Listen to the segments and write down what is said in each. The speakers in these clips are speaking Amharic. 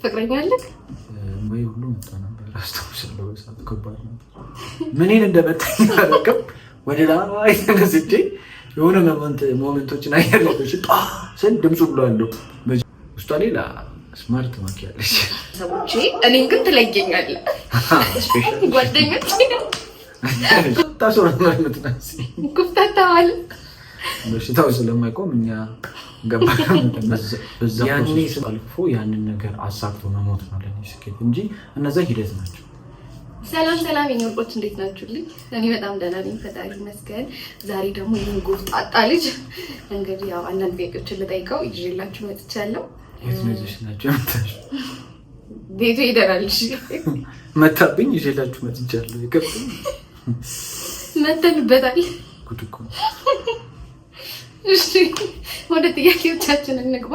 ፍቅረኛ አለክ ወይ? ሁሉ መጣ ነበር አስታውሳለሁ። በሰዓቱ ከባድ ነው። ምንን እንደመጣኝ አላውቅም። ወደ ላይ ተነስቼ የሆነ ሞመንቶችን አያለሽ ስል ድምፁ ብሏለሁ። ውስጧ ሌላ ስማርት ማኪያለሽ ሰቦቼ። እኔን ግን ትለየኛለህ። ጓደኞቼ ኩፍታታ ማለት በሽታው ስለማይቆም እኛ ገባን። ያኔ አልፎ ያንን ነገር አሳክቶ መሞት ነው ለኔ ስኬት እንጂ እነዛ ሂደት ናቸው። ሰላም ሰላም፣ የኔ ወርቆች እንዴት ናችሁልኝ? እኔ በጣም ደህና ነኝ፣ ፈጣሪ ይመስገን። ዛሬ ደግሞ ይህን ጎፍጣጣ ልጅ እንግዲህ ያው አንዳንድ ጥያቄዎችን ልጠይቀው ይዤላችሁ መጥቻለሁ። የት ነው ይዘሽ ናቸው ያመጣሽ? ቤቱ ይደራል። እሺ መታብኝ ይዤላችሁ መጥቻለሁ። ይከብኝ መተንበታል። ጉድ እኮ ነው። እሺ ወደ ጥያቄዎቻችን እንግባ።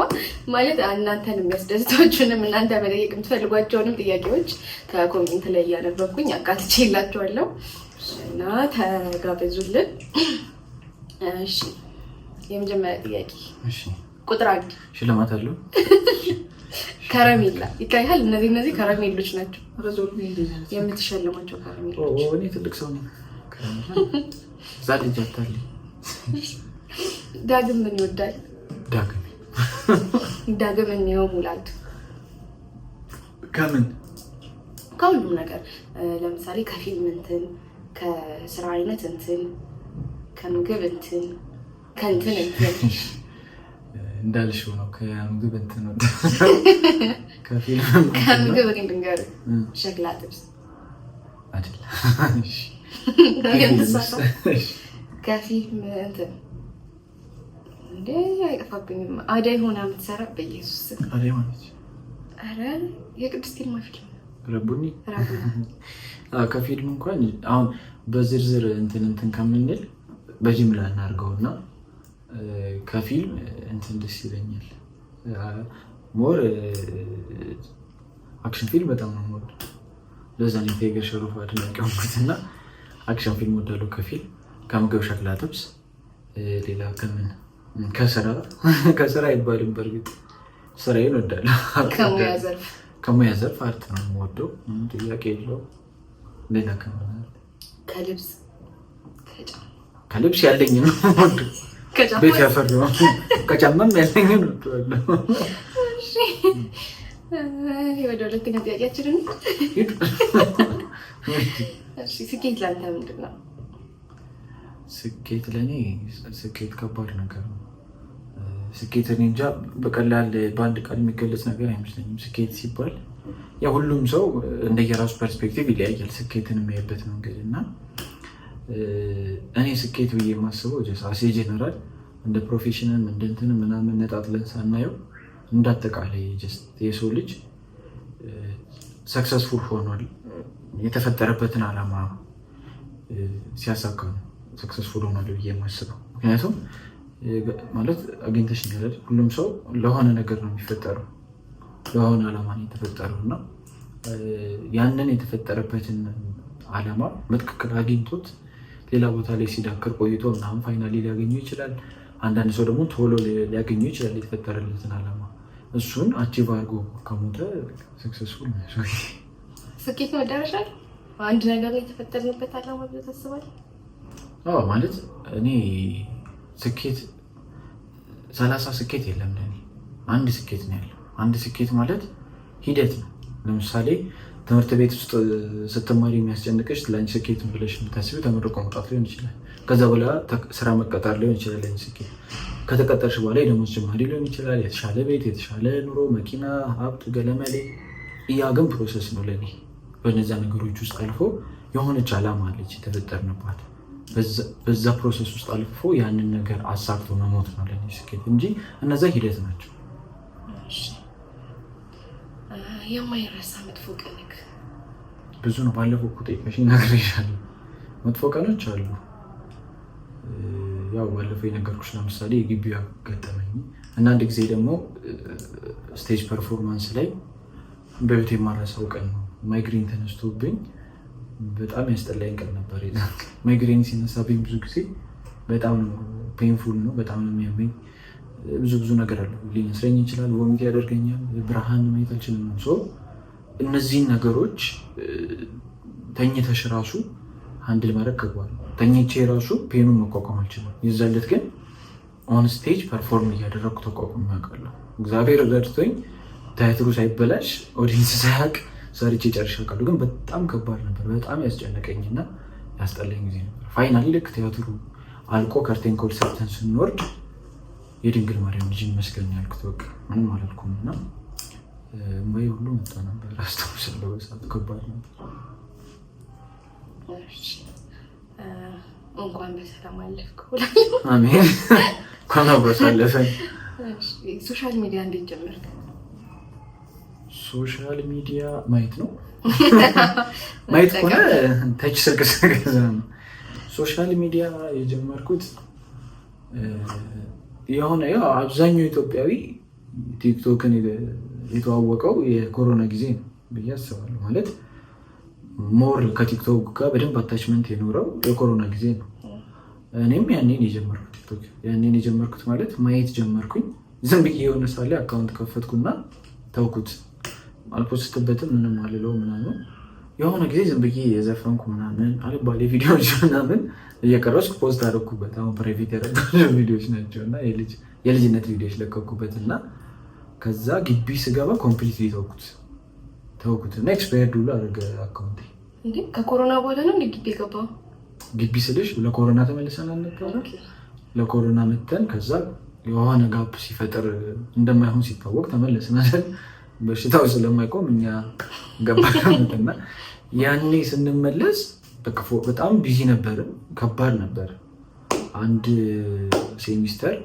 ማለት እናንተን የሚያስደስታችሁንም እናንተ መጠየቅ የምትፈልጓቸውንም ጥያቄዎች ከኮሜንት ላይ እያነበብኩኝ አካትቼላችኋለሁ እና ተጋበዙልን። እሺ የመጀመሪያ ጥያቄ ቁጥር 1 ሽልማት አለው። ከረሜላ ይታያል። እነዚህ ከረሜሎች ናቸው። የምትሸልማቸው ከረሜሎች። እኔ ትልቅ ሰው ነኝ። ዛሬ ጃታል። ዳግም ምን ይወዳል? ዳግም ነው ሙላት ከሁሉም ነገር ለምሳሌ ከፊልም እንትን፣ ከስራ አይነት እንትን፣ ከምግብ እንትን፣ ከእንትን እንትን እንዳልሽው ነው። ከምግብ እንትን ነው። ከምግብ እንድንገር ሸክላ ጥብስ አይደል? ከፊልም እንትን እንዴ አይጠፋብኝም። አደይ ሆና የምትሰራ በኢየሱስ አደይ ሆነች። አረ የቅድስት ይልማ ፊልም ረቡኒ። ከፊልም እንኳን አሁን በዝርዝር እንትን ከምንል በጅምላ እናድርገውና ከፊልም እንትን ደስ ይለኛል። ሞር አክሽን ፊልም በጣም ነው የምወደው። ለዛ ነው የቴገር ሸሩፍ አድናቂ ሆንኩትና አክሽን ፊልም ወዳለሁ። ከፊልም ከምግብ ሸክላ ጥብስ። ሌላ ከስራ አይባልም። በእርግጥ ስራዬን እወዳለሁ። ከሙያ ዘርፍ አርት ነው የምወደው፣ ጥያቄ የለውም። ሌላ ከልብስ ያለኝ ነው የምወደው። ቤት ያፈራው ከጫማም ያለኝ ነው እወዳለሁ። ወደ ሁለተኛ ጥያቄያችን ስኬት ለአንተ ምንድን ነው? ስኬት ለእኔ ከባድ ነገር ነው። ስኬት እኔ እንጃ በቀላል በአንድ ቃል የሚገለጽ ነገር አይመስለኝም። ስኬት ሲባል ሁሉም ሰው እንደየራሱ ፐርስፔክቲቭ ይለያያል ስኬትን የሚያይበት መንገድ እና እኔ ስኬት ብዬ የማስበው አሴ ጀነራል እንደ ፕሮፌሽናል እንደ እንትን ምናምን ነጣጥለን ሳናየው እንዳጠቃላይ የሰው ልጅ ሰክሰስፉል ሆኗል የተፈጠረበትን ዓላማ ሲያሳካ ነው ሰክሰስፉል ሆኗል ብዬ የማስበው። ምክንያቱም ማለት አግኝተሽኛል አይደል? ሁሉም ሰው ለሆነ ነገር ነው የሚፈጠረው፣ ለሆነ ዓላማ ነው የተፈጠረው እና ያንን የተፈጠረበትን ዓላማ በትክክል አግኝቶት ሌላ ቦታ ላይ ሲዳክር ቆይቶ ምናምን ፋይናሊ ሊያገኘው ይችላል። አንዳንድ ሰው ደግሞ ቶሎ ሊያገኘው ይችላል የተፈጠረለትን ዓላማ። እሱን አቺቭ አድርጎ ከሞተ ሰክሰስፉል ነው። ስኬት መዳረሻ አንድ ነገር ላይ የተፈጠረበት ዓላማ ብለህ ታስባለህ? ማለት እኔ ስኬት 30 ስኬት የለም ለኔ፣ አንድ ስኬት ነው ያለው። አንድ ስኬት ማለት ሂደት ነው። ለምሳሌ ትምህርት ቤት ውስጥ ስትማሪ የሚያስጨንቅሽ ለአንቺ ስኬት ብለሽ የምታስቢው ተመርቆ መውጣት ሊሆን ይችላል። ከዛ በኋላ ስራ መቀጠር ሊሆን ይችላል ለአንቺ ስኬት። ከተቀጠርሽ በኋላ የደሞዝ ጭማሪ ሊሆን ይችላል፣ የተሻለ ቤት፣ የተሻለ ኑሮ፣ መኪና፣ ሀብት፣ ገለመሌ። ያ ግን ፕሮሰስ ነው ለኔ። በነዛ ነገሮች ውስጥ አልፎ የሆነች ዓላማ አለች የተፈጠርንባት። በዛ ፕሮሰስ ውስጥ አልፎ ያንን ነገር አሳክቶ መሞት ነው ለኔ ስኬት እንጂ እነዛ ሂደት ናቸው። የማይረሳ መጥፎ ቀን ብዙ ነው። ባለፈው እኮ ጠይቀሽኝ ነግሬሻለሁ። መጥፎ ቀኖች አሉ። ባለፈው የነገርኩሽ ለምሳሌ የግቢው ያጋጠመኝ እና አንድ ጊዜ ደግሞ ስቴጅ ፐርፎርማንስ ላይ በቤት የማረሳው ቀን ነው። ማይግሬን ተነስቶብኝ በጣም ያስጠላኝ ቀን ነበር። ማይግሬን ሲነሳብኝ ብዙ ጊዜ በጣም ነው ፔንፉል ነው፣ በጣም ነው የሚያመኝ። ብዙ ነገር አለ። ሊመስለኝ ይችላል፣ ቮሚት ያደርገኛል፣ ብርሃን ማየት አልችልም። እነዚህን ነገሮች ተኝተሽ ራሱ አንድል ማድረግ ከጓል ተኝቼ ራሱ ፔኑን መቋቋም አልችልም። የዛለት ግን ኦን ስቴጅ ፐርፎርም እያደረግኩ ተቋቁም ያውቃለሁ። እግዚአብሔር ረድቶኝ ታያትሩ ሳይበላሽ ኦዲየንስ ሳያውቅ ሰርቼ ጨርሼ አውቃለሁ። ግን በጣም ከባድ ነበር። በጣም ያስጨነቀኝና ያስጠላኝ ጊዜ ነበር። ፋይናሊ ልክ ቲያትሩ አልቆ ከርቴን ኮል ሰርተን ስንወርድ የድንግል ማርያም ልጅ መስገን ያልኩት በቃ ምንም አላልኩም እና እምባዬ ሁሉ መጣ ነበር። አስታውሳለሁ። በሰዓቱ ከባድ ነበር። እንኳን በሰላም አለፍክ። አሜን። እንኳን አብሮ አለፈን። ሶሻል ሚዲያ እንዴት ጀመርክ? ሶሻል ሚዲያ ማየት ነው። ማየት ከሆነ ተች ስልክ ስገዛ ነው። ሶሻል ሚዲያ የጀመርኩት የሆነ አብዛኛው ኢትዮጵያዊ ቲክቶክን የተዋወቀው የኮሮና ጊዜ ነው ብዬ አስባለሁ። ማለት ሞር ከቲክቶክ ጋር በደንብ አታችመንት የኖረው የኮሮና ጊዜ ነው። እኔም ያኔን የጀመርኩት ቲክቶክ ያኔን የጀመርኩት ማለት ማየት ጀመርኩኝ። ዝም ብዬ የሆነ ሳለ አካውንት ከፈትኩና ተውኩት። አልፖስትበትም ምንም አልለው ምናምን። የሆነ ጊዜ ዝም ብዬ የዘፈንኩ ምናምን አልባሌ ቪዲዮዎች ምናምን እየቀረስኩ ፖስት አደረኩበት። አሁን ፕራይቬት ያደረጋቸው ቪዲዮዎች ናቸው እና የልጅነት ቪዲዮዎች ለቀኩበት እና ከዛ ግቢ ስገባ ኮምፕሊትሊ ተውኩት እና ኤክስፓየርድ ሁሉ አደረገ አካውንቴ። እንዴ ከኮሮና በኋላ ነው ግቢ የገባው? ግቢ ስልሽ ለኮሮና ተመልሰን አልነበረ? ለኮሮና መተን ከዛ የሆነ ጋፕ ሲፈጠር እንደማይሆን ሲታወቅ ተመለስን። በሽታው ስለማይቆም እኛ ገባና ያኔ ስንመለስ በጣም ቢዚ ነበር። ከባድ ነበር። አንድ ሴሚስተር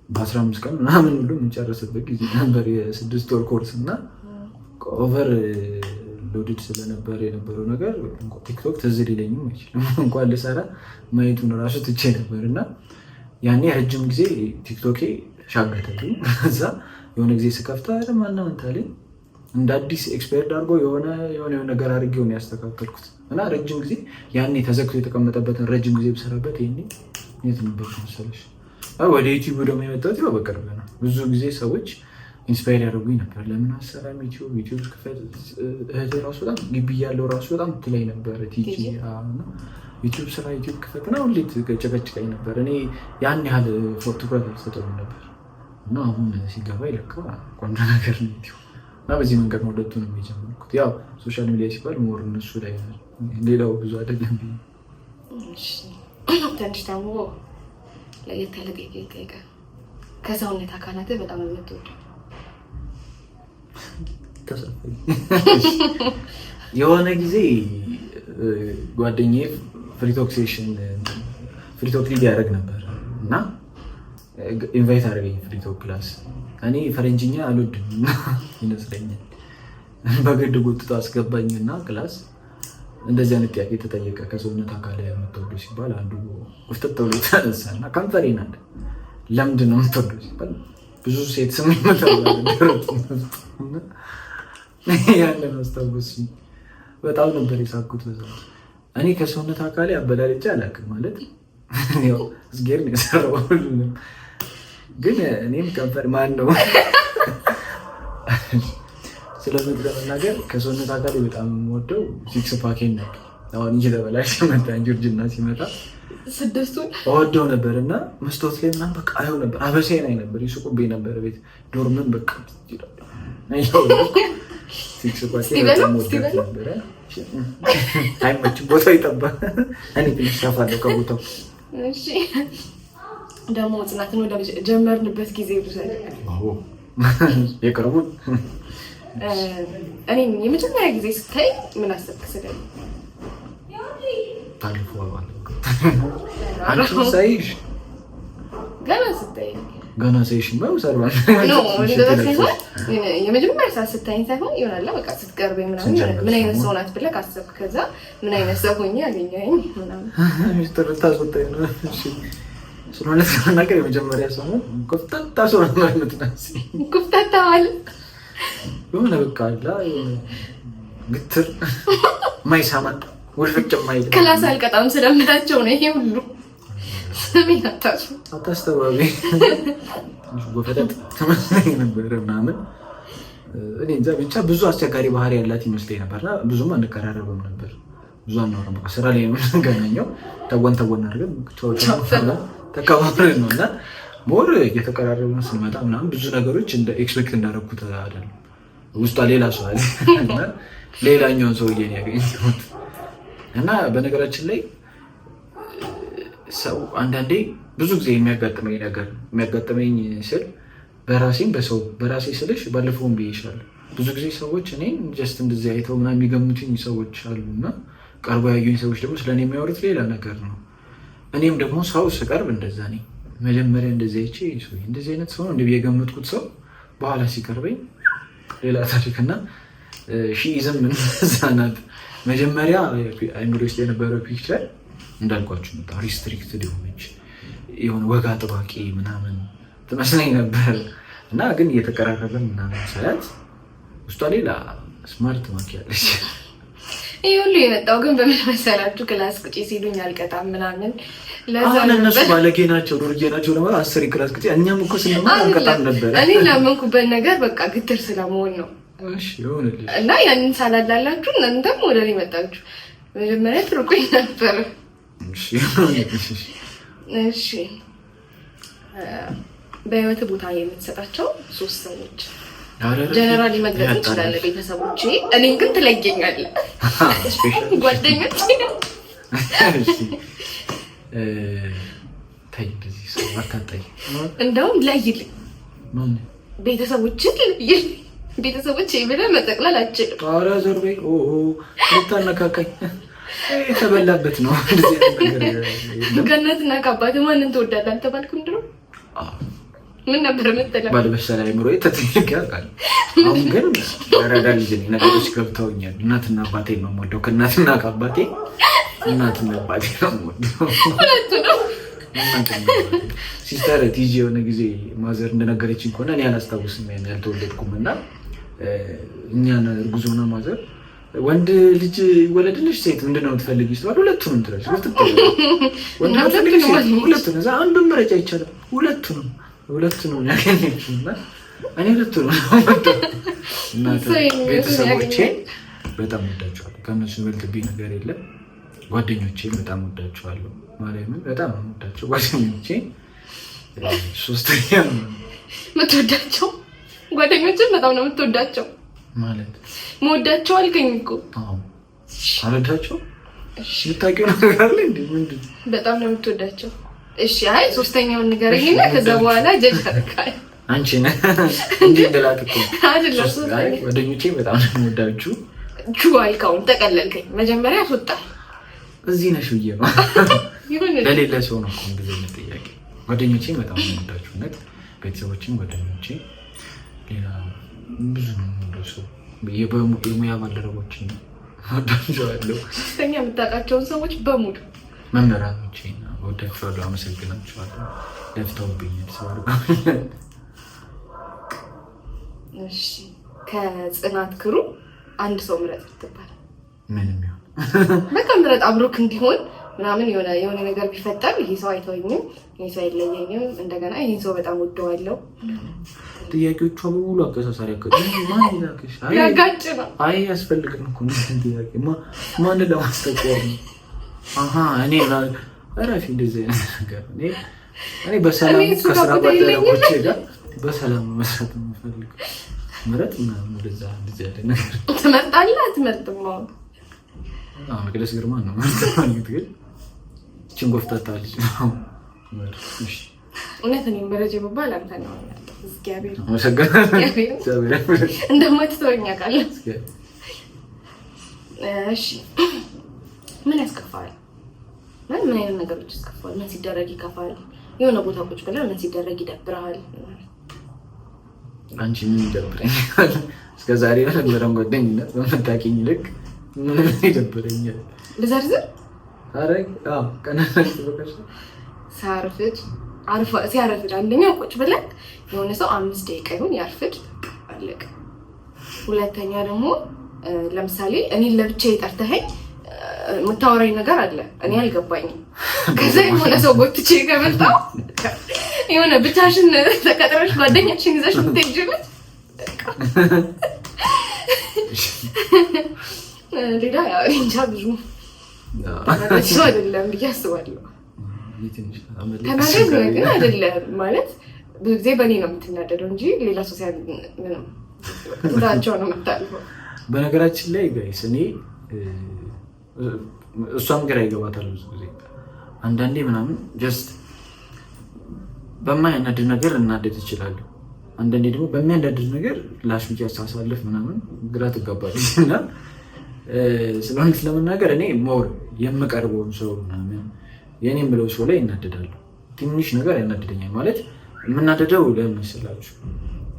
በ15 ቀን ምናምን ሁሉ የምንጨርስበት ጊዜ ነበር። የ6 ወር ኮርስ እና ኦቨር ሎድድ ስለነበር የነበረው ነገር ቲክቶክ ትዝ ሊለኝም አይችልም። እንኳን ልሰራ ማየቱን ራሱ ትቼ ነበር እና ያኔ ረጅም ጊዜ ቲክቶኬ ሻገተልኝ። ከዛ የሆነ ጊዜ ስከፍታ ማናመንታለኝ እንደ አዲስ ኤክስፐርድ አድርጎ የሆነ ነገር አድርጌ ሆነ ያስተካከልኩት እና ረጅም ጊዜ ያኔ ተዘግቶ የተቀመጠበትን ረጅም ጊዜ ብሰራበት ይሄኔ የት ነበር መሰለሽ? ወደ ዩቲዩብ ደግሞ የመጣሁት ያው በቅርብ ነው። ብዙ ጊዜ ሰዎች ኢንስፓየር ያደርጉኝ ነበር። ለምን አሰራም ዩቲዩብ ክፈት። እህቴ ራሱ በጣም ግቢ ያለው ራሱ በጣም ትለኝ ነበር ቲጂ ዩቲዩብ ስራ ዩቲዩብ ክፈት እና ሁሌ ጨቀጭቀኝ ነበር። እኔ ያን ያህል ትኩረት አልሰጠውም ነበር እና አሁን ሲገባ ይለካ ቆንጆ ነገር ነው ዩቲዩብ እና በዚህ መንገድ ነው ሁለቱንም የጀመርኩት። ያው ሶሻል ሚዲያ ሲባል ሞር እነሱ ላይ ሌላው ብዙ አይደለም። ትንሽ ደግሞ ለየት ያለ ጥያቄ ይጠይቃል። ከሰውነት አካላትህ በጣም የምትወደው? የሆነ ጊዜ ጓደኛዬ ፍሪቶክ ሊድ ያደርግ ነበር እና ኢንቫይት አደረገኝ ፍሪቶክ ክላስ። እኔ ፈረንጅኛ አልወድም ይመስለኛል። በግድ ጎትቶ አስገባኝና ክላስ እንደዚህ አይነት ጥያቄ ተጠየቀ። ከሰውነት አካል የምትወደው ሲባል አንዱ ውፍጥጥ ብሎ ተነሳና ከንፈሬን አለ። ለምንድን ነው የምትወደው ሲባል ብዙ ሴት ስም ይመጣል። ያንን አስታወስኩኝ። በጣም ነበር የሳኩት በዛ። እኔ ከሰውነት አካሌ አበላልጬ አላውቅም። ማለት ያው እስጌር ነው የሰራው ሁሉንም። ግን እኔም ከንፈር ማን ነው ስለምን ለመናገር ከሰውነት አካሌ በጣም የምወደው ሲክስ ፓኬን ነበር። አሁን እንጂ ተበላሽ መጣ እንጂ እርጅና ሲመጣ ስድስቱን እወደው ነበር እና መስታወት ላይ ምናምን በቃ አየው ነበር። አበሴን አይ ነበር ይስቁብኝ ነበር ቤት ዶርምን በቃ ሲክስ ፓኬን በጣም ወደው ነበር። አይመችም፣ ቦታው ይጠባል። እኔ ትንሽ ሳፋለሁ ከቦታው። እሺ ደግሞ ጽናትን ወደ ጀመርንበት ጊዜ ብዛት የቅርቡን እኔ የመጀመሪያ ጊዜ ስታይ ምን አሰብክ? ስለኝ ታልፈዋል አንቺ ሳይሽ ገና ሳይሽ ነው ሰርባል ነው የመጀመሪያ ሰዓት ስታይኝ ሳይሆን ይሆናል በቃ ስትቀርበኝ ምናምን ምን አይነት ሰው ናት ብለህ ካሰብክ ከዛ ምን አይነት ሰው ሆኜ ያገኘኸኝ ምናምን ሚስተር ታስወጣኝ ነው። እሺ ስለሆነ ነገር የመጀመሪያ ሰው ነው ኮፍታታ ሰው ነው ማለት ነው። ኮፍታታ ማለት የሆነ በቃ አላ ግትር ማይሳማ ወልፈጭ ማይል ክላስ አልቀጣም ስለምላቸው ነው ይሄ ሁሉ ስሜን አታስተባቢ ጎፈጠጥ ተመስለኝ ነበር ምናምን እኔ እንጃ ብቻ ብዙ አስቸጋሪ ባህሪ ያላት ይመስለኝ ነበርና ብዙም አንቀራረብም ነበር። ብዙ አናወራም። በቃ ስራ ላይ የምንገናኘው ተወን አድርገን ተከባብረን ነው እና ሞር እየተቀራረብን ስንመጣ ምናምን ብዙ ነገሮች እንደ ኤክስፔክት እንዳደረኩት አይደለም። ውስጧ ሌላ ሰው አለ እና ሌላኛውን ሰውዬ ነው ያገኘሁት። እና በነገራችን ላይ ሰው አንዳንዴ ብዙ ጊዜ የሚያጋጥመኝ ስል በራሴ ስልሽ ባለፈውን ብዬሻለሁ። ብዙ ጊዜ ሰዎች እኔን ጀስት እንደዚህ አይተው ምናምን የሚገምቱኝ ሰዎች አሉና ቀርቦ ያዩኝ ሰዎች ደግሞ ስለኔ የሚያወሩት ሌላ ነገር ነው። እኔም ደግሞ ሰው ስቀርብ እንደዛ ነኝ። መጀመሪያ እንደዚህ አይቼ እንደዚህ አይነት ሰው ነው እንደዚህ የገመትኩት ሰው በኋላ ሲቀርበኝ ሌላ ታሪክና ሺኢዝም እንደዛናት። መጀመሪያ አይምሮ ውስጥ የነበረው ፒክቸር እንዳልኳችሁ ነው። ሪስትሪክትድ የሆነ ወግ አጥባቂ ምናምን ትመስለኝ ነበር እና ግን እየተቀራረበ ምናምን ሳያት ውስጧ ሌላ ስማርት ማኪያለች። ይህ ሁሉ የመጣው ግን በምን መሰላችሁ? ክላስ ቁጭ ሲሉኝ አልቀጣም ምናምን አሁን እነሱ ባለጌ ናቸው ዱርጌ ናቸው ለማለት 10 ክላስ ቁጭ እኛም እኮ ስንማር አንቀጣም ነበር። እኔ ላመንኩበት ነገር በቃ ግትር ስለመሆን ነው። እሺ ይሁንልሽ እና ያንን ሳላላላችሁ እናንተም ወደ እኔ መጣችሁ። መጀመሪያ ትርቁኝ ነበር። እሺ ይሁንልሽ። እሺ በህይወት ቦታ የምትሰጣቸው 3 ሰዎች ጀነራሊ መግለጽ ይችላል። ቤተሰቦቼ እኔን ግን ትለየኛለህ። ጓደኞቼ ታይ እንደዚህ ሰው አታጣይ። እንደውም ለይልኝ ቤተሰቦችን ለይልኝ። ቤተሰቦቼ ብለህ መጠቅለል አችልም። ኧረ ዞር በይ። ልታነካካኝ የተበላበት ነው። ከእናትና ከአባትህ ማንን ትወዳለህ አልተባልኩም ድሮ? ምን ነበር የምትለው? ባለበሰለ አይምሮ ተጠይቄ አውቃለሁ። አሁን ግን ረዳ ልጅ ነኝ። ነገሮች ገብተውኛል። እናትና አባቴ ነው የምወደው። ከእናትና ከአባቴ እናትና አባቴ ነው የምወደው። ሁለቱ ነው። ሲስተር ቲጂ የሆነ ጊዜ ማዘር እንደነገረችኝ ከሆነ እኔ አላስታውስም ያን ያልተወለድኩም እና እኛን እርጉዝ ሆና ማዘር ወንድ ልጅ ይወለድልሽ ሴት ምንድን ነው የምትፈልጊው ስትባል ሁለቱንም ትላለች። ወንድ ትፈልጊ ሁለቱንም እዛ አንዱን መረጫ አይቻልም። ሁለቱንም ያገኘችው እና እኔ ሁለቱንም እና ቤተሰቦቼ በጣም ወዳቸዋለሁ። ከእነሱ የሚበልጥብኝ ነገር የለም። ጓደኞቼን በጣም ወዳቸዋለሁ። ማርያምን በጣም ወዳቸው ጓደኞቼ። ሶስተኛ የምትወዳቸው ጓደኞችን በጣም ነው የምትወዳቸው ማለት መወዳቸው አልከኝ እኮ። አልወዳቸው ልታውቂው ነገር አለ እንዴ? ምንድን በጣም ነው የምትወዳቸው? እሺ አይ ሶስተኛውን ንገረኝና ከዛ በኋላ ጀጅ አደርጋለሁ። አንቺ ነህ እንዴ? እንደላት እኮ ጓደኞቼ በጣም ነው የምወዳችሁ። አልከውን ተቀለልከኝ። መጀመሪያ አስወጣ እዚህ ነሽ ብዬ ነው ለሌላ ሰው ነው እኮ እንደዚህ አይነት ጥያቄ። ጓደኞቼ በጣም ነው የምወዳችሁ። እውነት ቤተሰቦቼም ጓደኞቼ ሌላ ብዙ ነው የምወደው ሰው የሙያ ባልደረቦችን ወዳቸዋለሁ። ሶስተኛ የምታውቃቸውን ሰዎች በሙሉ መምህራኖቼን ወዳቸዋለሁ፣ አመሰግናቸዋለሁ። ለፍተውብኛል ሰው አድርገውኛል። እሺ ከጽናት ክሩ አንድ ሰው ምረጥ ትባል። ምንም ይሁን በቃ ምረጥ። አብሮክ እንዲሆን ምናምን የሆነ ነገር ቢፈጠር ይሄ ሰው አይተወኝም፣ ይሄ ሰው አይለየኝም፣ እንደገና ይሄን ሰው በጣም ወደዋለሁ። ጥያቄዎቿ በሙሉ አቀሳሳሪ ማን ይላክሽ? ያጋጭ ነው። አይ ያስፈልግም እኮ ጥያቄ ማን ለማስጠቆር ነው? እኔ እረፊ እንደዚህ ነገር እኔ በሰላም ከስራ ባልደረቦቼ ጋር በሰላም መስራት የምፈልገው ምረጥ ምናምን ወደዛ እንደዚህ ያለ ነገር ትመርጣለህ አትመርጥም? መቅደስ ግርማ ነው ማለት ግን ችንጎፍታታ ልጅ ነው። እሺ እውነት እኔም በረጀ በባል አንተ ነው እግዚአብሔር እንደማትተወኝ አውቃለሁ። እሺ ምን ያስከፋል? ምን አይነት ነገሮች ያስከፋል? ምን ሲደረግ ይከፋል? የሆነ ቦታ ቁጭ ብለህ ምን ሲደረግ ይደብርሃል? አንቺ ምን ይደብረኛል? እስከ ዛሬ በነበረን ጓደኝነት በመታቂኝ ልክ ምን ይደብረኛል? ልዘርዝር? ኧረ ቀናት በቀሽ ሲያረፍድ አንደኛው ቁጭ ብለን የሆነ ሰው 5 ደቂቃ ይሁን ያርፍድ አለቀ። ሁለተኛ ደግሞ ለምሳሌ እኔን ለብቻዬ ጠርተኸኝ የምታወራኝ ነገር አለ እኔ አልገባኝም። ከዛ የሆነ ሰው ጎትቼ ከመጣ የሆነ ብቻሽን ተቀጥረሽ ጓደኛሽን ይዘሽ የምትሄጂበት ሌላ ያው እንጃ ብዙ ተናደሽ አይደለም ብዬ አስባለሁ። ተናደሽ ግን አይደለም ማለት ብዙ ጊዜ በእኔ ነው የምትናደደው እንጂ ሌላ ሰው ሲያደርግ ምንም ወዳቸው ነው የምታልፈው። በነገራችን ላይ ጋይስ እኔ እሷም ግራ ይገባታል ብዙ ጊዜ አንዳንዴ ምናምን ጀስት በማያናድድ ነገር እናደድ እችላለሁ። አንዳንዴ ደግሞ በሚያናድድ ነገር ላሽ ብቻ ሳሳልፍ ምናምን ግራ ትጋባለች እና ስለሆነ ስለመናገር እኔ ሞር የምቀርበውን ሰው ምናምን የኔ የምለው ሰው ላይ እናደዳለሁ። ትንሽ ነገር ያናድደኛል ማለት የምናደደው ለምን መሰላችሁ?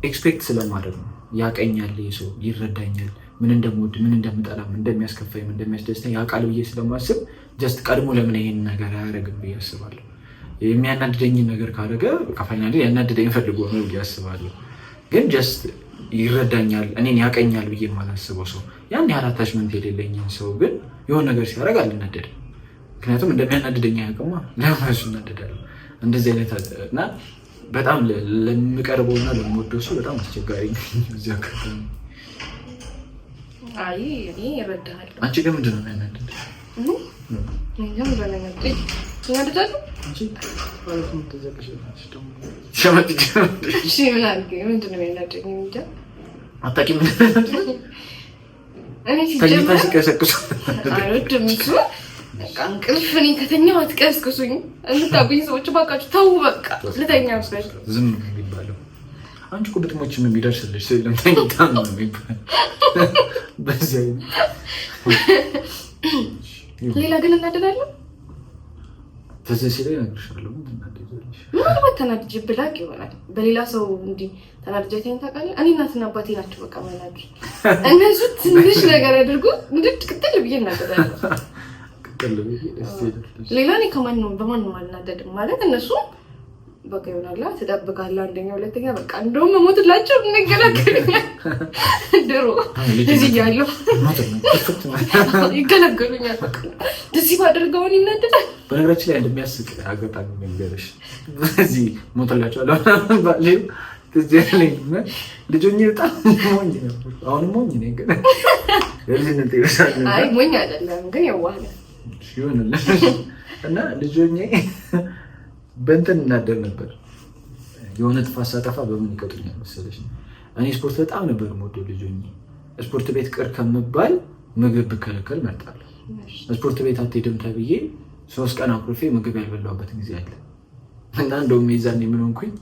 ኤክስፔክት ስለማድረግ ነው። ያቀኛል፣ ሰው ይረዳኛል፣ ምን እንደምወድ ምን እንደምጠላ ምን እንደሚያስከፋኝ ምን እንደሚያስደስተኝ ያውቃል ብዬ ስለማስብ ጀስት ቀድሞ ለምን ይሄን ነገር አያደርግም ብዬ አስባለሁ። የሚያናድደኝን ነገር ካደረገ ከፋይናሊ ያናድደኝ ፈልጎ ነው ብዬ አስባለሁ። ግን ጀስት ይረዳኛል እኔን ያቀኛል ብዬ የማላስበው ሰው ያን ያህል አታችመንት የሌለኝን ሰው ግን የሆነ ነገር ሲያደርግ አልናደድም። ምክንያቱም እንደሚያናድደኝ ያውቅማ ለምን እሱ እናደዳለሁ። እንደዚህ አይነት እና በጣም ለምቀርበውና ለምወደው ሰው በጣም አስቸጋሪ ነው እዚህ አካባቢ። አይ እኔ እረዳሃለሁ። አንቺ ግን ምንድን ነው የሚያናድድሽ? እንቅልፍ እኔ ከተኛሁ አትቀስቅሱኝ። የምታውቁኝ ሰዎች እባካችሁ ተው፣ በቃ ልተኛ መስሎኝ ዝም ነው የሚባለው። አንቺ እኮ ብትሞችም የሚደርስልሽ ስለምተኝታ ነው የሚባለው። በዚህ አይነት ሌላ ግን እናደዳለሁ። ተዘ ሲለኝ እነግርሻለሁ። ምናልባት ተናድጄ ብላቅ ይሆናል። በሌላ ሰው እንዲህ ተናድጄ አይተኸኝ ታውቃለህ? እኔ እናትና አባቴ ናቸው በቃ መናድ። እነሱ ትንሽ ነገር ያድርጉ እንድት ቅጥል ብዬ እናደዳለሁ። ሌላ እኔ በማንም አልናደድም ማለት እነሱ በቃ ይሆናላ ትጠብቃለህ። አንደኛ ሁለተኛ በቃ እንደውም መሞትላቸው እንገላገሉኛል። ድሮ እዚህ እያለሁ ይገላገሉኛል። በቃ እዚህ ባደርገውን ይናደዳል። በነገራችን ላይ እንደሚያስቅ አጋጣሚ መንገርሽ በዚህ ሞትላቸዋለሁ ባሌ ትዝ ያለኝ ልጅ ሆኜ በጣም ሞኝ ነበር። አሁን ሞኝ ነኝ ግን የልጅነት ይበሳል። አይ ሞኝ አይደለም ግን የዋህ ነህ ይሆንልሽ እና ልጅ ሆኜ በእንትን እናደር ነበር። የሆነ ጥፋት ሳጠፋ በምን ይቀጡኛል መሰለሽ? እኔ ስፖርት በጣም ነበር የምወደው ልጅ ሆኜ። ስፖርት ቤት ቅር ከምባል ምግብ ብከለከል እመርጣለሁ። ስፖርት ቤት አትሄድም ተብዬ 3 ቀን አኩርፌ ምግብ ያልበላሁበት ጊዜ አለ እና እንደውም የዛኔ ምን ሆንኩኝ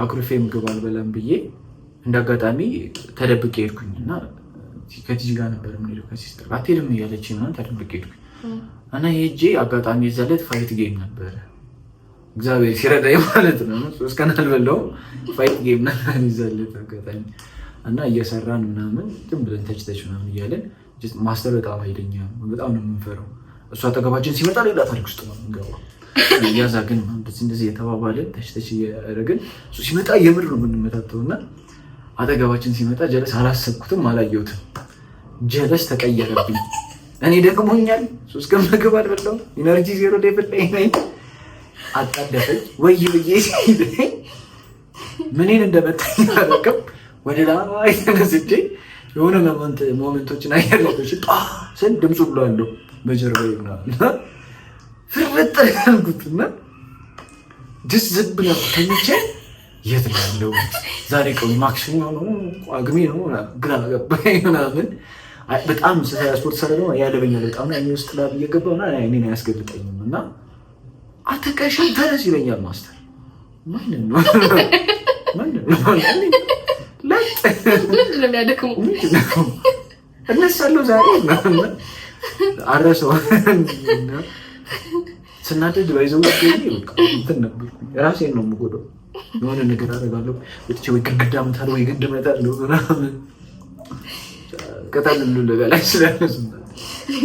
አኩርፌ ምግብ አልበላም ብዬ እንዳጋጣሚ ተደብቄ ሄድኩኝ እና ከቲጂ ጋር ነበር የምንሄደው ከሲስተር አትሄድም እያለች ምናምን ተደብቄ ሄድኩኝ እና ሄጄ አጋጣሚ የዛለት ፋይት ጌም ነበረ። እግዚአብሔር ሲረዳኝ ማለት ነው። 3 ቀን አልበላሁም። ፋይት ጌም ነበር የዛለት አጋጣሚ እና እየሰራን ምናምን ዝም ብለን ተች ምናምን እያለን ማስተር በጣም ኃይለኛ ነው። በጣም ነው የምንፈራው። እሱ አጠገባችን ሲመጣ ሌላ ታሪክ ውስጥ ነው የምንገባው። ያዛ ግን እንደዚህ የተባባለን ተች እያደረግን እሱ ሲመጣ የምር ነው የምንመታተው እና አጠገባችን ሲመጣ ጀለስ አላሰብኩትም አላየሁትም። ጀለስ ተቀየረብኝ። እኔ ደክሞኛል። 3 ቀን ምግብ አልበላሁም። ኢነርጂ ዜሮ ሌቭል ላይ ነኝ። አጣደፈኝ ወይ ብዬ ሲለኝ ምንን እንደመጣኝ አላውቅም። ወደ ላይ ተነስቼ የሆነ ሞመንቶችን አያለሁሽ ስል ድምፁ ብሎ አለው በጀርባዬ ምናምን ፍርጥ ያልኩትና ደስ ዝብላ ተኝቼ የት ነው ያለው ዛሬ ቀኑ ማክሰኞ ነው ጳጉሜ ነው ግራ ገባኝ ምናምን። በጣም ስፖርት ሰራ ነው ያለበኛል በጣም ነው የሚወስጥ ላብ እየገባውና እኔን አያስገብጠኝም እና አተቀሽም ተነስ ይለኛል ማስተር። ምንድን ነው የሚያደክመው? እነሳለሁ ዛሬ አረሰው ስናደድ ባይዘው እንትን ነበርኩ ራሴን ነው የምጎዳው። የሆነ ነገር አደርጋለሁ ወጥቼ ወይ ግድግዳ እመታለሁ ወይ ግንድ እመታለሁ ምናምን ቅጠል ልበላ እችላለሁ።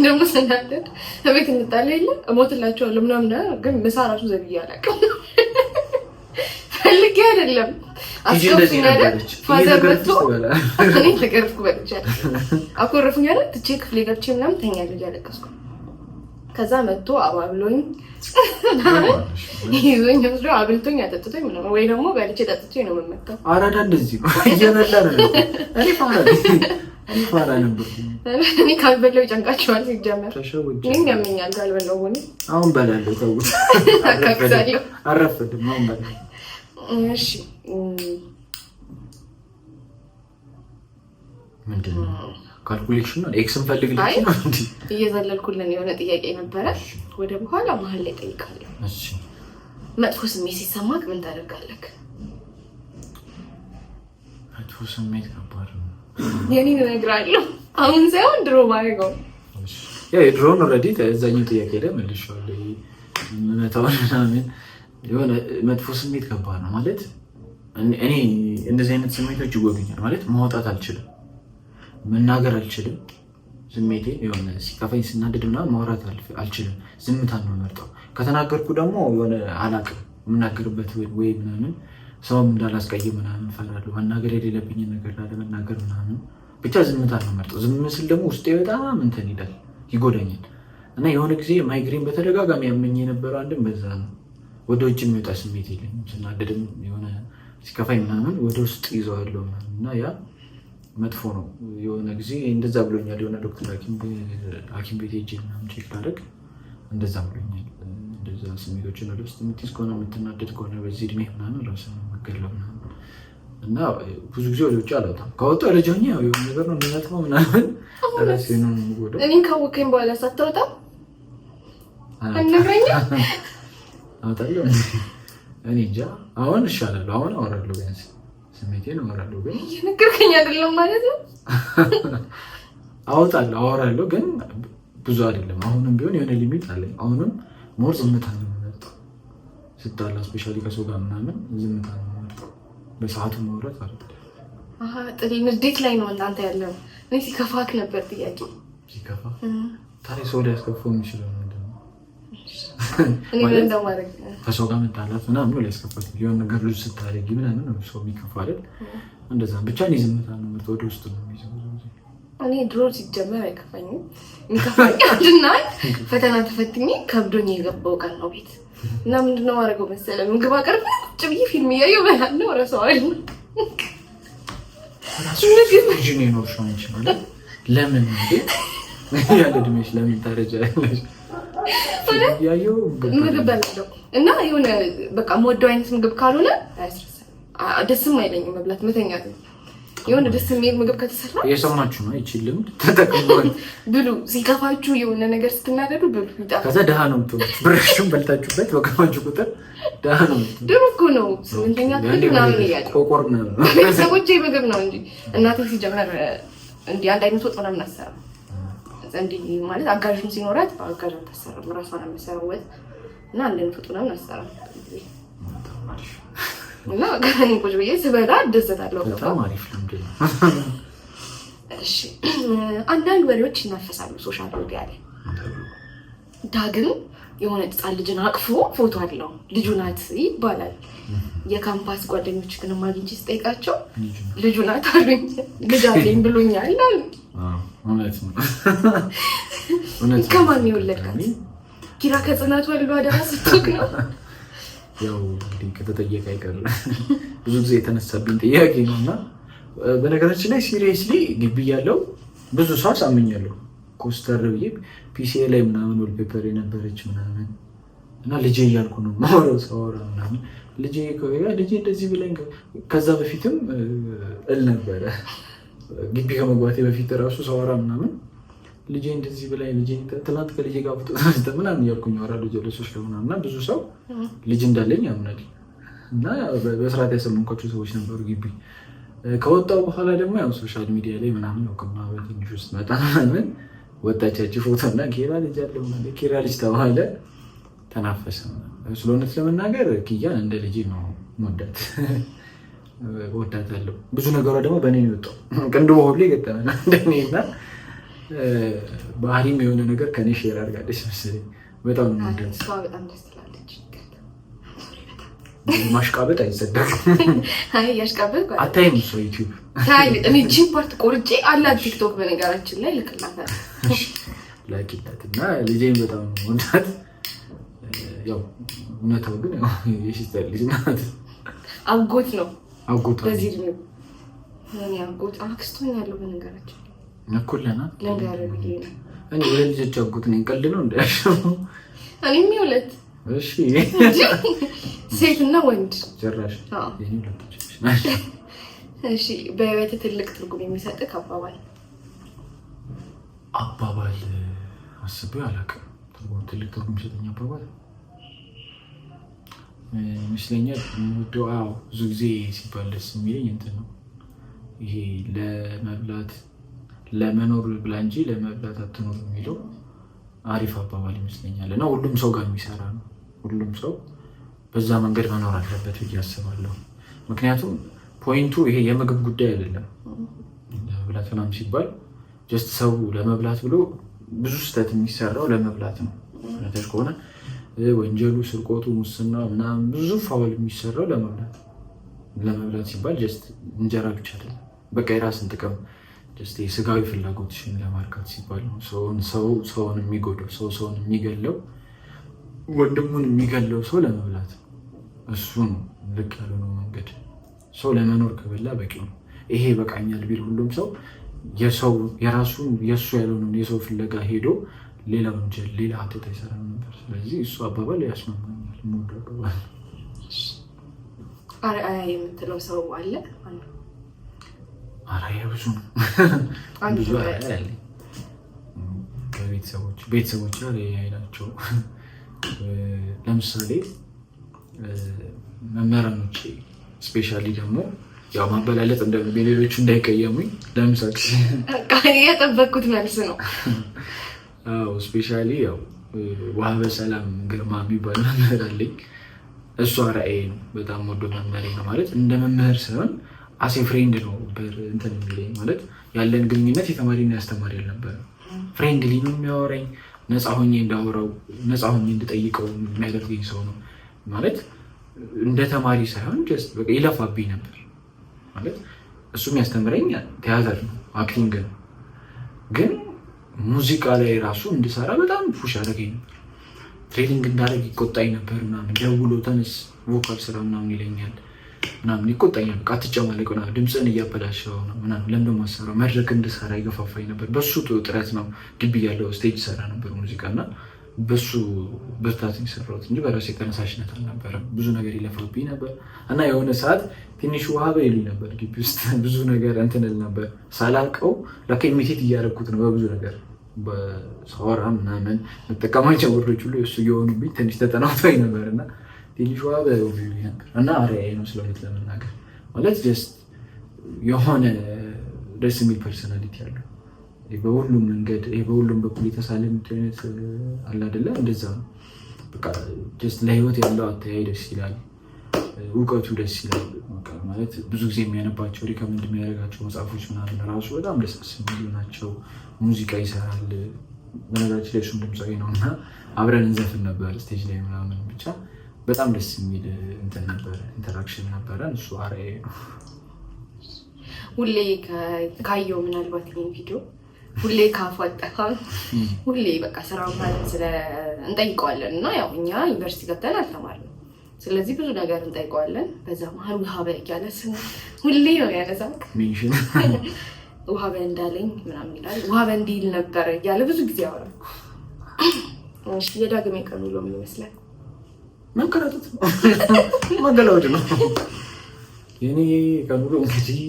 ደግሞ ስናደድ እቤት እንጣላ የለ እሞትላቸዋለሁ ምናምን ግን ምሳ እራሱ ዘብዬ አላውቅም። ፈልጌ አይደለም አስከፉኝ አይደል ፋዘር መጥቶ እኔ ተገርፍኩ በልቻለሁ። አኮረፉኝ አይደል ትቼ ክፍሌ ገብቼ ምናምን ተኛለሁ እያለቀስኩ ከዛ መጥቶ አባብሎኝ ይዞኝ ወስዶ አብልቶኝ አጠጥቶኝ ምናምን ወይ ደግሞ በልቼ ጠጥቼ ነው የምመጣው። አራዳ እንደዚህ እየበላ ነው። እኔ ፋራ ነበር። እኔ ካልበላው ጨንቃቸዋል ሲጀመር። እኔም ያመኛል ካልበላው ሆነ። አሁን በላለሁ ተውት። አረፈድም አሁን በላለሁ። እሺ ምንድን ነው ካልኩሌሽን ነው? ኤክስን ፈልግልኝ ነው እንዴ? እየዘለልኩልን የሆነ ጥያቄ ነበረ። ወደ በኋላ መሀል ላይ ጠይቃለሁ። እሺ መጥፎ ስሜት ሲሰማክ ምን ታደርጋለህ? መጥፎ ስሜት ከባድ ነው። የኔን እነግርሃለሁ። አሁን ሳይሆን ድሮ ማድረገው ያው የድሮውን ኦልሬዲ እዛኛው ጥያቄ ላይ መልሼዋለሁ። ምንታውን ምናምን የሆነ መጥፎ ስሜት ከባድ ነው ማለት እኔ እንደዚህ አይነት ስሜቶች ይጎዱኛል ማለት ማውጣት አልችልም፣ መናገር አልችልም። ስሜቴ የሆነ ሲከፋኝ ስናደድ ምናምን ማውራት አልችልም። ዝምታን ነው የምመርጠው። ከተናገርኩ ደግሞ የሆነ አላቅም የምናገርበት ወይ ምናምን ሰውም እንዳላስቀይም ምናምን እፈራለሁ። መናገር የሌለብኝን ነገር ላለመናገር ምናምን ብቻ ዝምታን ነው የምመርጠው። ዝም ስል ደግሞ ውስጤ በጣም እንትን ይላል፣ ይጎዳኛል። እና የሆነ ጊዜ ማይግሬን በተደጋጋሚ ያመኝ የነበረው አንድም በዛ ነው። ወደ ውጭ የሚወጣ ስሜት የለኝም። ስናደድም የሆነ ሲከፋኝ ምናምን ወደ ውስጥ ይዘዋለሁ ምናምን እና ያ መጥፎ ነው። የሆነ ጊዜ እንደዛ ብሎኛል። የሆነ ዶክተር ሐኪም ቤት ሄጄ ምናምን ቼክ ላደርግ እንደዛ ብሎኛል። እንደዛ ስሜቶችን ወደ ውስጥ የምትይዝ ከሆነ የምትናደድ ከሆነ በዚህ እድሜ ምናምን ራስን መገለው ምናምን እና ብዙ ጊዜ ወደ ውጭ አላወጣም። ካወጣሁ ልጅ ሆኜ የሆነ ነገር ነው እንደነጥመው ምናምን ራሴ ነው የምጎዳው። እኔን ካወቀኝ በኋላ ሳታወጣ አልነግረኝ አውጣለሁ። እኔ እንጃ አሁን እሻላለሁ። አሁን አወራለሁ፣ ቢያንስ ስሜቴን አወራለሁ። ግን እየነገርከኝ አይደለም ማለት ነው። አወራለሁ ግን ብዙ አይደለም። አሁንም ቢሆን የሆነ ሊሚት አለኝ። አሁንም ሞር ዝምታ ነው የምመርጠው። ስጣላ ስፔሻሊ ከሰው ጋር ምናምን ዝምታ ነው የምመርጠው። በሰዓቱ ማውራት አይደለም። ጥሪ ንዴት ላይ ነው እናንተ ያለው። እኔ ሲከፋክ ነበር ጥያቄ። ሲከፋ ታዲያ ሰው ሊያስከፋው የሚችለው ምንድን ነው? እኔ ምን እንደማደርግ ከሰው ጋር መጣላት ምናምን ነው ሊያስከፋት። የሆነ ነገር ልጅ ስታደርጊ ምናምን ነው ሰው የሚከፋ አይደል? እንደዛ ብቻ እኔ ዝምታ ነው የምመርጠው። ወደ ውስጥ ነው የሚይዘው። እኔ ድሮ ሲጀመር አይከፋኝም። የሚከፋኝ አንድና ፈተና ተፈትኜ ከብዶኝ የገባው ቀን ነው ቤት እና ምንድነው ማድረገው መሰለህ? ምግብ አቀርብ ቁጭ ብዬ ፊልም እያየሁ እበላለሁ፣ እረሳዋለሁ። ልጅ ነው ሾን ይችላል። ለምን እንዴ ያለ እድሜሽ ለምን ታረጃለሽ? ያየው ምግብ በላለሁ እና የሆነ በቃ የምወደው አይነት ምግብ ካልሆነ አያስረሳም፣ ደስም አይለኝም መብላት መተኛት ነው። የሆነ ደስ የሚል ምግብ ከተሰራ የሰማችሁ ነው። ይቺ ልምድ ተጠቅመው ብሉ። ሲከፋችሁ የሆነ ነገር ስትናደዱ ብሉ። ይጣ ከዛ ደሃ ነው የምትሆኑት። ብራችሁን በልታችሁበት በከፋችሁ ቁጥር ደሃ ነው የምትሆኑት። ድሮ እኮ ነው ስምንተኛ ክፍል ምናምን እያለሁ ቆቆር ነው ቤተሰቦቼ ምግብ ነው እንጂ እናቴ ሲጀመር እንዲህ አንድ አይነት ወጥ ምናምን አሰራ እንዲህ ማለት አጋዥም ሲኖራት በአጋዥ አታሰራም፣ እራሷን የምትሰራው ወጥ እና አንድ አይነት ወጥ ምናምን አሰራ እና ጋር ቁጭ ብዬ ስበላ እደሰታለሁ። በጣም አሪፍ ልምድ ነው። እሺ አንዳንድ ወሬዎች ይናፈሳሉ ሶሻል ሚዲያ ላይ። ዳግም የሆነ ህፃን ልጅን አቅፎ ፎቶ አለው ልጁ ናት ይባላል። የካምፓስ ጓደኞች ግን ማግኘት ስጠይቃቸው ልጁ ናት አሉኝ። ልጅ አለኝ ብሎኛል አሉ። እውነት ነው። ከማን የወለድካት? ኪራ ከጽናት ወልዶ አደራ ስትወቅ ነው። ያው እንግዲህ ከተጠየቀ አይቀርም ብዙ ጊዜ የተነሳብኝ ጥያቄ ነው እና በነገራችን ላይ ሲሪየስሊ ግቢ ያለው ብዙ ሰው አሳምኛለሁ። ኮስተር ብዬ ፒሲኤ ላይ ምናምን ወልፔፐር የነበረች ምናምን እና ልጄ እያልኩ ነው ማውራው ሳወራ ምናምን ልጄ እንደዚህ ብለኝ ከዛ በፊትም እል ነበረ። ግቢ ከመግባቴ በፊት ራሱ ሳወራ ምናምን ልጄ እንደዚህ ብላኝ ልጄ ትናንት ከልጄ ጋር ፎቶ ተነስተን ምናምን እያልኩኝ አወራለሁ ጀለሶች ለምናምን እና ብዙ ሰው ልጅ እንዳለኝ ያምናል እና በስርዓት ያሰማንኳቸው ሰዎች ነበሩ ግቢ። ከወጣው በኋላ ደግሞ ያው ሶሻል ሚዲያ ላይ ምናምን ነው ከማ በትንሽ ውስጥ መጣ ምናምን ወጣቻች ፎቶ እና ኪራ ልጅ አለው ማለት ኪራ ልጅ ተባለ ተናፈሰ። ስለሆነስ ለመናገር ኪያን እንደ ልጅ ነው ወዳት ወዳታለሁ። ብዙ ነገሯ ደግሞ በእኔ ነው የወጣው። ቅንድቦ ሁሉ ይገጠመና እንደኔና ባህሪም የሆነ ነገር ከኔ ሼር አድርጋለች መሰለኝ። በጣም ነው ወዳት። እሷ በጣም ደስ ትላለች። ማሽቃበጥ አይሰደም። አይ ያሽቃበጥ አታይም እሷ ዩቲዩብ ታይ እኔ ጂም ፓርት ቆርጬ አላት ቲክቶክ በነገራችን ላይ ልክላታለሁ። ላኪላት እና ልጄን በጣም ወዳት። ያው እውነታው ግን ያው የሲስተር ልጅ ናት። አጎት ነው አጎት በዚህ ነው እኔ አጎት አክስቶኝ ያለው በነገራችን ነኩለና ለንጋር ብዬ ነው እኔ የልጆች አጎት ነኝ። ቀልድ ነው እንዳያሸው እኔም የሁለት እሺ ሴትና ወንድ ጭራሽ የኔ ሁለቶች። እሺ በህይወት ትልቅ ትርጉም የሚሰጥህ አባባል አስቤው አላውቅም። ትልቅ ትርጉም የሚሰጠኝ አባባል ይመስለኛል ብዙ ጊዜ ሲባል ደስ የሚለኝ እንትን ነው ይሄ ለመብላት ለመኖር ብላ እንጂ ለመብላት አትኖር የሚለው አሪፍ አባባል ይመስለኛል እና ሁሉም ሰው ጋር የሚሰራ ነው። ሁሉም ሰው በዛ መንገድ መኖር አለበት ብዬ አስባለሁ። ምክንያቱም ፖይንቱ ይሄ የምግብ ጉዳይ አይደለም። ለመብላት ምናምን ሲባል ጀስት ሰው ለመብላት ብሎ ብዙ ስህተት የሚሰራው ለመብላት ነው። እውነትሽ ከሆነ ወንጀሉ፣ ስርቆቱ፣ ሙስና ምናምን ብዙ ፋውል የሚሰራው ለመብላት ሲባል ጀስት እንጀራ ብቻ አይደለም። በቃ የራስን ጥቅም ጀስት የስጋዊ ፍላጎትሽን ለማርካት ሲባል ነው ሰውን የሚጎዳው ሰውን የሚገለው ወንድሙን የሚገለው ሰው ለመብላት ነው። እሱ ነው ልክ ያልሆነው መንገድ። ሰው ለመኖር ከበላ በቂ ነው። ይሄ በቃኛል ቢል ሁሉም ሰው የእሱ ያልሆነውን የሰው ፍለጋ ሄዶ ሌላ ወንጀል ሌላ ኃጢአት አይሰራም ነበር። ስለዚህ እሱ አባባል ያስማማኛል። የምወደው አባባል። አርአያ የምትለው ሰው አለ? አርአያ ብዙ ነው። ብዙ አርአያ አለኝ። ቤተሰቦች አርአያ ናቸው። ለምሳሌ መምህራኖቼ ስፔሻሊ ደግሞ ያው ማበላለጥ ሌሎቹ እንዳይቀየሙኝ ለምሳሌ የጠበቅኩት መልስ ነው። ስፔሻሊ ያው ዋህበ ሰላም ግርማ የሚባል መምህር አለኝ። እሱ አርአያዬ ነው። በጣም ወዶ መምህሬ ነው። ማለት እንደ መምህር ሳይሆን አሴ ፍሬንድ ነው እንትን የሚለኝ። ማለት ያለን ግንኙነት የተማሪና ያስተማሪ አልነበረም። ፍሬንድሊ ነው የሚያወራኝ። ነፃ ሆኜ እንዳወራው ነፃ ሆኜ እንድጠይቀው የሚያደርገኝ ሰው ነው። ማለት እንደ ተማሪ ሳይሆን ጀስት በቃ ይለፋብኝ ነበር። ማለት እሱ የሚያስተምረኝ ቲያትር ነው፣ አክቲንግ ነው። ግን ሙዚቃ ላይ ራሱ እንድሰራ በጣም ፑሽ አደረገኝ ነበር። ትሬኒንግ እንዳደረግ ይቆጣኝ ነበር ምናምን። ደውሎ ተነስ ቮካል ስራ ምናምን ይለኛል ምናምን ይቆጣኛል። በቃ አትጨማለቅ ምናምን ድምፅህን እያበላሸው ነው ምናምን ለምንድን ነው የማትሰራው? መድረክ እንድሰራ ይገፋፋኝ ነበር። በሱ ጥረት ነው ግቢ ያለው ስቴጅ ሰራ ነበር ሙዚቃ እና በሱ ብርታት የሰራሁት እንጂ በራሴ ተነሳሽነት አልነበረም። ብዙ ነገር ይለፋብኝ ነበር እና የሆነ ሰዓት ትንሽ ውሃ በይሉኝ ነበር ግቢ ውስጥ ብዙ ነገር እንትን እል ነበር። ሳላውቀው ለካ ኢሚቴት እያደረኩት ነው በብዙ ነገር በሳወራ ምናምን መጠቀማቸው ወርዶች ሁሉ እሱ እየሆኑብኝ ትንሽ ተጠናውቶኝ ነበር እና ትንሽ ውሃ በይሉኝ ነበር እና አርአያዬ ነው ስለሆነት ለመናገር ማለት ጀስት የሆነ ደስ የሚል ፐርሶናሊቲ ያለው በሁሉም መንገድ በሁሉም በኩል የተሳለ አይነት አለ አይደለ? እንደዛ ነው። በቃ ጀስት ለህይወት ያለው አተያይ ደስ ይላል። እውቀቱ ደስ ይላል። ማለት ብዙ ጊዜ የሚያነባቸው ሪከመንድ የሚያደርጋቸው መጽሐፎች ምናምን ራሱ በጣም ደስ የሚሉ ናቸው። ሙዚቃ ይሰራል። በነገራችን ላይ እሱም ድምፃዊ ነው እና አብረን እንዘፍን ነበር ስቴጅ ላይ ምናምን። ብቻ በጣም ደስ የሚል እንትን ነበረ፣ ኢንተራክሽን ነበረ። እሱ አርአያዬ ነው። ሁሌ ካየው ምናልባት ይሄን ቪዲዮ ሁሌ ካፉ አጠፋም። ሁሌ በቃ ስራው ማለት እንጠይቀዋለን እና ያው እኛ ዩኒቨርሲቲ ገብተን አልተማርንም። ስለዚህ ብዙ ነገር እንጠይቀዋለን። በዛ መሀል ውሃ በል እያለ ስሙ ሁሌ ነው ያነሳው። ውሃ በል እንዳለኝ ምናምን ይላል። ውሃ በል እንዲል ነበር እያለ ብዙ ጊዜ ያወራል። የዳግም ቀን ውሎ ምን ይመስላል? መንከራተት ነው፣ መገላወጥ ነው። የኔ ቀን ውሎ እንግዲህ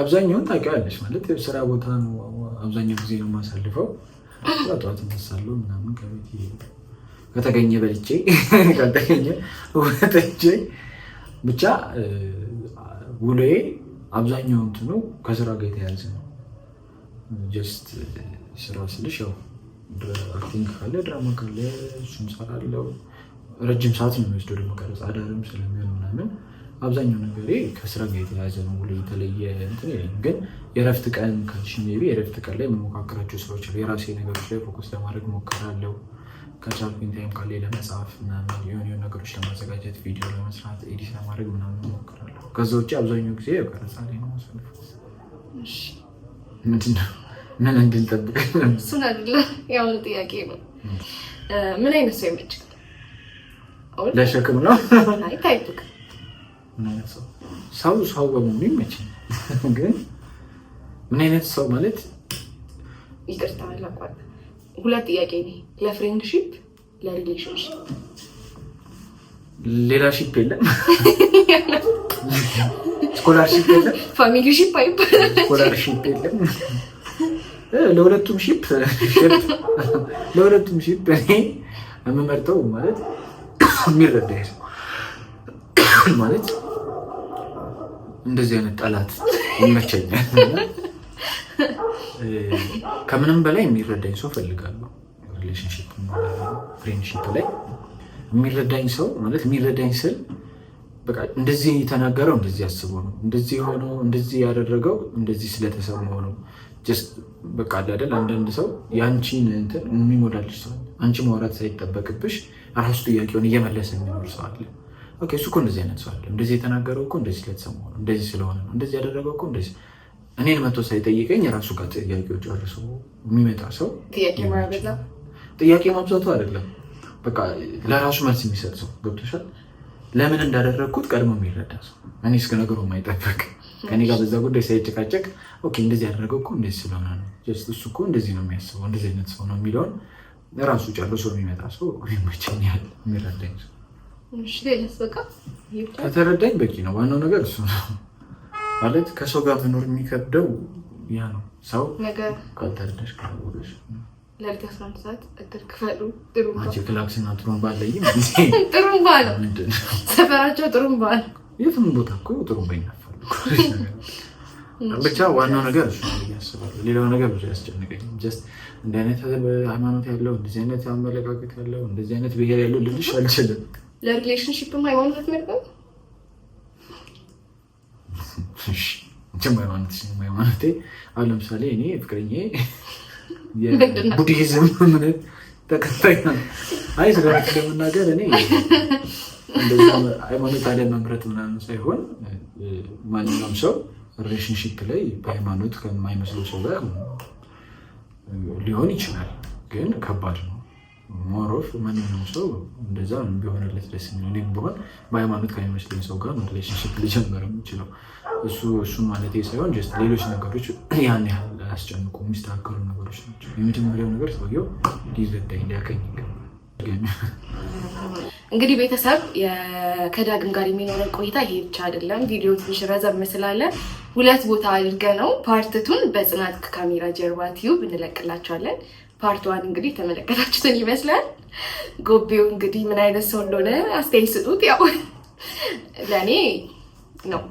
አብዛኛውን ታውቂዋለሽ። ማለት ስራ ቦታ ነው አብዛኛው ጊዜ ነው የማሳልፈው። ጠዋት እነሳለሁ ምናምን ከቤት ከተገኘ በልቼ ካልተገኘ ወጥቼ ብቻ ውሎዬ አብዛኛው እንትኑ ከስራ ጋር የተያያዘ ነው። ጀስት ስራ ስልሽ ያው አክቲንግ ካለ ድራማ ካለ እሱን እሰራለሁ። ረጅም ሰዓት ነው የሚወስደው ደግሞ ቀረጻ አዳርም ስለሚሆን ምናምን አብዛኛው ነገሬ ከስራ ጋር የተያያዘ ነው። ውሎ የተለየ እንትን የለኝም። ግን የእረፍት ቀን ካልሽ ሜይ ቢ የእረፍት ቀን ላይ የምሞካከራቸው ስራዎች አሉ። የራሴ ነገሮች ላይ ፎከስ ለማድረግ ሞክራለሁ። ከቻልኩኝ ታይም ካለ ለመጻፍ ምናምን የሆኑ ነገሮች ለማዘጋጀት ቪዲዮ ለመስራት ኤዲት ለማድረግ ምናምን ሞክራለሁ። ከዛ ውጭ አብዛኛው ጊዜ ቀረጻ ላይ ነው የማሳልፈው። እሺ ምንድን ነው ምን እንድንጠብቅ እሱን አይደለም ያው ጥያቄ ነው። ምን አይነት ሰው ይመችካል? ለሸክም ነው አይ ታይቱክ ምን አይነት ሰው በሙሉ ይመችኝ። ግን ምን አይነት ሰው ማለት ይቅርታ አላቋርጥ። ሁለት ጥያቄ ነው። ለፍሬንድሺፕ ለሪሌሽንሺፕ ሌላ ሺፕ የለም። ስኮላርሺፕ የለም። ፋሚሊሺፕ አይባልም። ስኮላርሺፕ የለም። ለሁለቱም ሺፕ ለሁለቱም ሺፕ እኔ የምመርጠው ማለት የሚረዳኝ ሰው ማለት እንደዚህ አይነት ጠላት ይመቸኛል። ከምንም በላይ የሚረዳኝ ሰው ፈልጋለሁ። ሪሌሽንሺፕ ፍሬንድሺፕ ላይ የሚረዳኝ ሰው ማለት የሚረዳኝ ስል በቃ እንደዚህ የተናገረው እንደዚህ አስበው ነው፣ እንደዚህ ሆኖ እንደዚህ ያደረገው እንደዚህ ስለተሰማው ነው። ጀስት በቃ አይደል አንዳንድ ሰው ያንቺን እንትን የሚሞላልሽ ሰው አንቺ ማውራት ሳይጠበቅብሽ ራሱ ጥያቄውን እየመለሰ የሚኖር ሰው አለ። ኦኬ እሱ እኮ እንደዚህ አይነት ሰው አለ። እንደዚህ የተናገረው እኮ እንደዚህ ስለተሰማው ነው፣ እንደዚህ ስለሆነ ነው፣ እንደዚህ ያደረገው እኮ እንደዚህ እኔን መቶ ሳይጠይቀኝ ራሱ ጋር ጥያቄው ጨርሶ የሚመጣ ሰው ጥያቄ ማብዛቱ አይደለም በቃ ለራሱ መልስ የሚሰጥ ሰው ገብቶሻል። ለምን እንዳደረግኩት ቀድሞ የሚረዳ ሰው እኔ እስከ ነገሩ የማይጠበቅ ከኔ ጋር በዛ ጉዳይ ሳይጨቃጨቅ ኦኬ እንደዚህ ያደረገው እኮ እንደዚህ ስለሆነ ነው፣ ጀስት እሱ እኮ እንደዚህ ነው የሚያስበው እንደዚህ አይነት ሰው ነው የሚለውን ራሱ ጨርሶ የሚመጣ ሰው ይመቸኛል። የሚረዳኝ ሰው ከተረዳኝ በቂ ነው። ዋናው ነገር እሱ ነው ማለት ከሰው ጋር መኖር የሚከብደው ያ ነው። ሰው ካልተረዳሽ ካልወደሽ ለሊት 11 ሰዓት እድር ክፈሉ ጥሩምባ አንቺ ክላክስና ጥሩምባ አለይም ጥሩምባ ነው ሰፈራቸው ጥሩምባ ነው። የትም ቦታ እኮ ጥሩምባ ይነፋል። ብቻ ዋናው ነገር እሱ ነው ያስባል። ሌላው ነገር ብዙ ያስጨንቀኝ ጀስት እንደ አይነት ሃይማኖት ያለው እንደዚህ አይነት አመለካከት ያለው እንደዚህ አይነት ብሄር ያለው ልልሽ አልችልም። ለሪሌሽንሺፕም ሃይማኖት አትመርጥም? እሺ ሃይማኖቴ አሁን ለምሳሌ እኔ ፍቅረኛዬ ቡዲዝም ምን ተከታይ ነው። አይ ስለዚህ ለመናገር እኔ እንደዛ ሃይማኖት አለ መምረጥ ምናምን ሳይሆን ማንኛውም ሰው ሪሌሽንሺፕ ላይ በሃይማኖት ከማይመስለው ሰው ጋር ሊሆን ይችላል፣ ግን ከባድ ነው። ሞሮፍ ማንኛውም ሰው እንደዛ ቢሆንለት ደስ የሚለው እኔም ቢሆን በሃይማኖት ከሚመስለኝ ሰው ጋር ሪሌሽንሺፕ ሊጀምር የሚችለው እሱን ማለት ሳይሆን ጀስት ሌሎች ነገሮች ያን ያህል አያስጨንቁ የሚስተካከሉ ነገሮች ናቸው። የመጀመሪያው ነገር ሰውየው ሊረዳኝ ሊያቀኝ ይገባል። እንግዲህ ቤተሰብ ከዳግም ጋር የሚኖረን ቆይታ ይሄ ብቻ አይደለም። ቪዲዮ ትንሽ ረዘም ስላለ ሁለት ቦታ አድርገ ነው ፓርትቱን በጽናት ካሜራ ጀርባ ቲዩብ እንለቅላቸዋለን። ፓርት ዋን እንግዲህ ተመለከታችሁትን ይመስላል። ጎቤው እንግዲህ ምን አይነት ሰው እንደሆነ አስተያየት ስጡት። ያው ለእኔ ነው